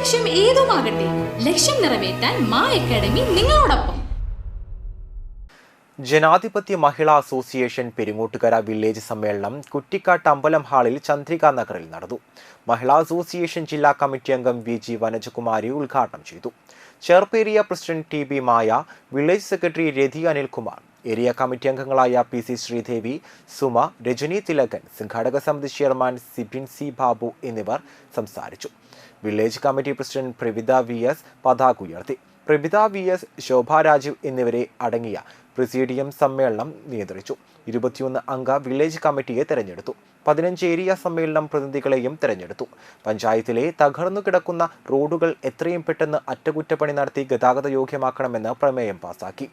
ലക്ഷ്യം ഏതുമാകട്ടെ, ലക്ഷ്യം നിറവേറ്റാൻ മാ അക്കാഡമി നിങ്ങളോടൊപ്പം. ജനാധിപത്യ മഹിളാ അസോസിയേഷൻ പെരിങ്ങോട്ടുകര വില്ലേജ് സമ്മേളനം കുറ്റിക്കാട്ട് അമ്പലം ഹാളിൽ ചന്ദ്രിക നഗറിൽ നടന്നു. മഹിളാ അസോസിയേഷൻ ജില്ലാ കമ്മിറ്റി അംഗം VG വനജകുമാരി ഉദ്ഘാടനം ചെയ്തു. ചെർപ്പേരിയ പ്രസിഡന്റ് TB മായ, വില്ലേജ് സെക്രട്ടറി രതി അനിൽകുമാർ, ഏരിയ കമ്മിറ്റി അംഗങ്ങളായ PC ശ്രീദേവി, സുമ, രജനി തിലകൻ, സംഘാടക സമിതി ചെയർമാൻ സിബിൻ C ബാബു എന്നിവർ സംസാരിച്ചു. Village committee president Pravitha VS പതാക ഉയർത്തി. പ്രവിത VS, ശോഭ രാജീവ് എന്നിവരെ അടങ്ങിയ പ്രസിഡിയം സമ്മേളനം നിയന്ത്രിച്ചു. 21 അംഗ വില്ലേജ് കമ്മിറ്റിയെ തെരഞ്ഞെടുത്തു. 15 ഏരിയ സമ്മേളനം പ്രതിനിധികളെയും തെരഞ്ഞെടുത്തു. പഞ്ചായത്തിലെ തകർന്നു കിടക്കുന്ന റോഡുകൾ എത്രയും പെട്ടെന്ന് അറ്റകുറ്റപ്പണി നടത്തി ഗതാഗത യോഗ്യമാക്കണമെന്ന് പ്രമേയം പാസാക്കി.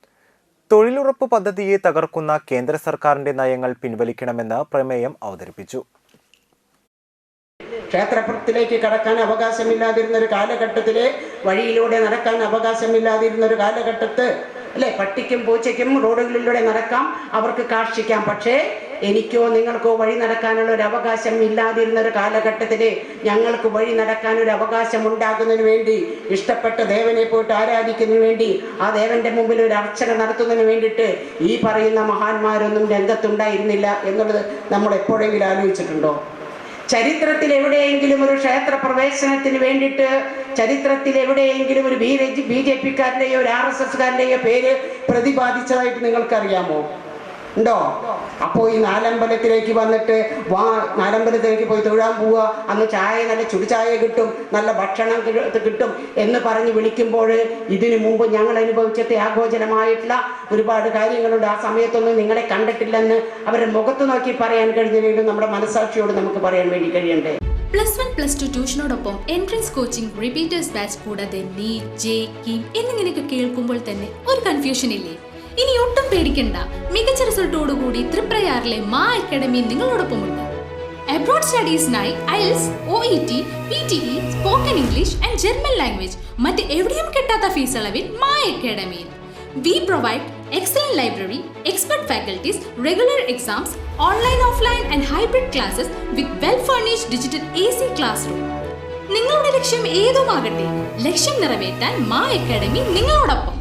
തൊഴിലുറപ്പ് പദ്ധതിയെ തകർക്കുന്ന കേന്ദ്ര സർക്കാരിന്റെ നയങ്ങൾ പിൻവലിക്കണമെന്ന് പ്രമേയം അവതരിപ്പിച്ചു. ക്ഷേത്രത്തിലേക്ക് കടക്കാൻ അവകാശമില്ലാതിരുന്ന ഒരു കാലഘട്ടത്തിലെ വഴിയിലൂടെ നടക്കാൻ അവകാശമില്ലാതിരുന്ന ഒരു കാലഘട്ടത്ത് അല്ലെ, പട്ടിക്കും പൂച്ചയ്ക്കും റോഡുകളിലൂടെ നടക്കാം, അവർക്ക് കാർഷിക്കാം. പക്ഷേ എനിക്കോ നിങ്ങൾക്കോ വഴി നടക്കാനുള്ള ഒരു അവകാശം ഇല്ലാതിരുന്ന ഒരു കാലഘട്ടത്തിൽ ഞങ്ങൾക്ക് വഴി നടക്കാൻ ഒരു അവകാശം ഉണ്ടാക്കുന്നതിന് വേണ്ടി ഇഷ്ടപ്പെട്ട ദേവനെ പോയിട്ട് ആരാധിക്കുന്നതിന് വേണ്ടി ആ ദേവന്റെ മുമ്പിൽ ഒരു അർച്ചന നടത്തുന്നതിന് വേണ്ടിയിട്ട് ഈ പറയുന്ന മഹാന്മാരൊന്നും രംഗത്തുണ്ടായിരുന്നില്ല എന്നുള്ളത് നമ്മൾ എപ്പോഴെങ്കിലും ആലോചിച്ചിട്ടുണ്ടോ? ചരിത്രത്തിൽ എവിടെയെങ്കിലും ഒരു ക്ഷേത്ര പ്രവേശനത്തിന് വേണ്ടിയിട്ട് ചരിത്രത്തിൽ എവിടെയെങ്കിലും ഒരു BJP-കാരൻ്റെയോ ഒരു RSS-കാരൻ്റെയോ പേര് പ്രതിപാദിച്ചതായിട്ട് നിങ്ങൾക്കറിയാമോ? ഉണ്ടോ? അപ്പോൾ ഈ നാലമ്പലത്തിലേക്ക് വന്നിട്ട് നാലമ്പലത്തിലേക്ക് പോയി തൊഴാൻ പോവുക, അന്ന് ചായ നല്ല ചുടുചായ കിട്ടും, നല്ല ഭക്ഷണം കിട്ടും എന്ന് പറഞ്ഞ് വിളിക്കുമ്പോൾ ഇതിനു മുമ്പ് ഞങ്ങൾ അനുഭവിച്ച ത്യാഗോചനമായിട്ടുള്ള ഒരുപാട് കാര്യങ്ങളുണ്ട്. ആ സമയത്തൊന്നും നിങ്ങളെ കണ്ടിട്ടില്ലെന്ന് അവരുടെ മുഖത്ത് നോക്കി പറയാൻ കഴിഞ്ഞില്ലെങ്കിലും നമ്മുടെ മനസാക്ഷിയോട് നമുക്ക് പറയാൻ വേണ്ടി കഴിയണ്ടേ? +1, +2 ട്യൂഷനോടൊപ്പം എൻട്രൻസ് കോച്ചിങ്, റിപ്പീറ്റേഴ്സ് ബാച്ച്, കൂടാതെ NEET, JEE എന്നിങ്ങനെയൊക്കെ കേൾക്കുമ്പോൾ തന്നെ ഒരു കൺഫ്യൂഷൻ ഇല്ലേ? ഇനി ഒട്ടും പേടിക്കണ്ട. മികച്ച റിസൾട്ടോടുകൂടി തൃപ്രയാറിലെ മാ അക്കാഡമി നിങ്ങളോടൊപ്പമുണ്ട്. അബ്രോഡ് സ്റ്റഡീസിനായി IELTS, OET, PTE, spoken English and German language മറ്റ് എവിടെയും കിട്ടാത്ത ഫീസ് അളവിൽ മാ അക്കാഡമിയിൽ. We provide excellent library, expert faculties, regular exams, online, offline and hybrid classes with well-furnished digital AC classroom. നിങ്ങളുടെ ലക്ഷ്യം ഏതുമാകട്ടെ, ലക്ഷ്യം നിറവേറ്റാൻ മാ അക്കാഡമി നിങ്ങളോടൊപ്പം.